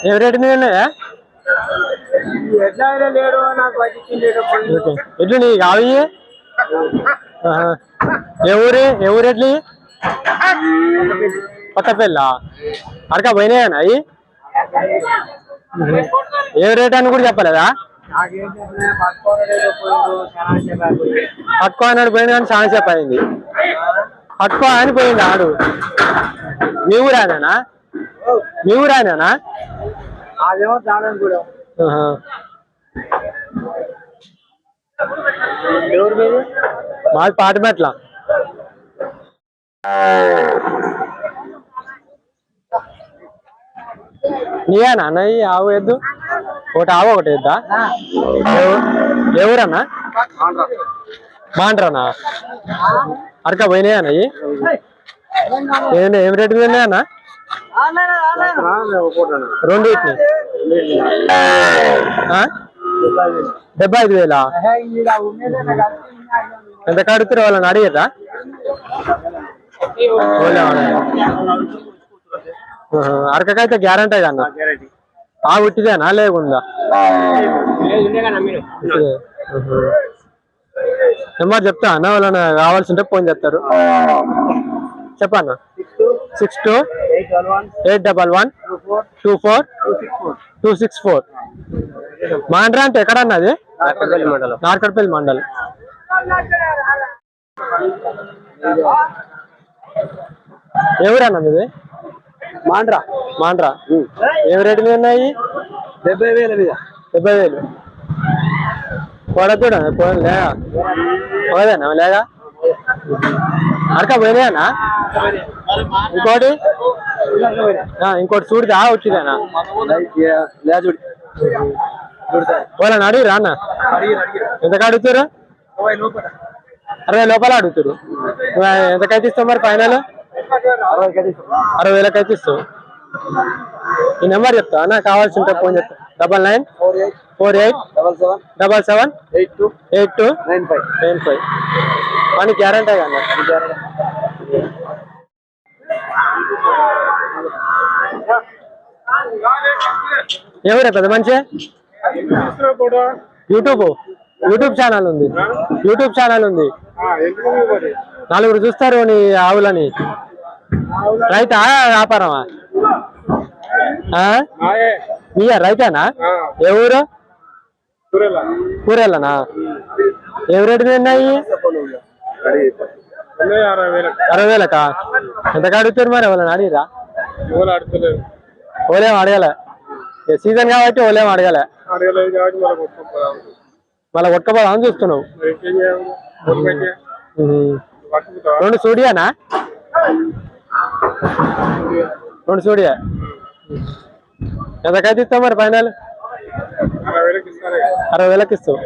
ఏ rate మీద ఉన్నాయా? ఎట్లు నీ అవి ఏ ఊరు ఎట్లు కొత్తపల్లి అరకా పోయినాయనా అవి? ఏ రేట్ అని కూడా చెప్పలేదా? పట్టుకో అన్నాడు పోయింది కానీ చాలా సేపు అయింది. పట్టుకో అని పోయింది ఆడు. మీ ఊరానేనా? మీ ఊరానేనా? మాది పాటిమెట్ల. నీయేనా అన్న ఈ ఆవు ఎద్దు? ఒకటి ఆవు ఒకటి ఎద్దా? ఎవరన్నా? మాండ్రానా? అరకా పోయినాయన్న అవి? ఏం రేటు పోయినాయన్నా? రెండింటిని 75,000. ఎంత కడుతురు వాళ్ళని అడిగేదా? అరకకైతే గ్యారంటీ కన్నా ఆ ఉట్టిదేనా లేకుందా? నెంబర్ చెప్తా అన్న, వాళ్ళని కావాల్సి ఉంటే ఫోన్ చేస్తారు. చెప్పన్నా. 6281124264. మాండ్రా అంటే ఎక్కడన్నా అది? నార్కట్పల్లి మండలం. ఎవరన్నా ఇది? మాండ్రా. మాండ్రా ఏం రేటు మీద ఉన్నాయి? 70,000 మీద. 70,000 కొడతాడా? లేగా పోదేనా? లేగా అరకా పోయినాయనా? ఇంకోటి చూడిదా వచ్చిదేనా? వాళ్ళని అడిగిరా అన్న? ఎంతకు అడుగుతారు? 60 లోపల అడుగుతారు. ఎంతకైతే ఇస్తావు మరి ఫైనల్? 60,000 అయితే ఇస్తావు. ఈ నెంబర్ చెప్తా అన్న, కావాల్సి ఉంటే ఫోన్ చెప్తా. 994877828295 మనకి గ్యారంటీ కన్నా. ఎవరే పెద్ద మంచి? యూట్యూబ్ ఛానల్ ఉంది. నలుగురు చూస్తారు నీ ఆవులని. రైతా వ్యాపారమా? మీయా రైతేనా? ఏ ఊరు? కూరెళ్ళనా? ఏం రేటు మీద ఉన్నాయి? 60,000కా? ఎంతకు అడుగుతారు మరి? వాళ్ళని అడిగిరా? ఓలేం అడగలే. సీజన్ కాబట్టి ఓలేం అడగలే. మళ్ళీ కొట్టుకోపోదామని చూస్తున్నావు. 2 సూడియానా? 2 సూడియా. ఎంతకైతే ఇస్తావు మరి ఫైనల్? 60,000కి ఇస్తావు.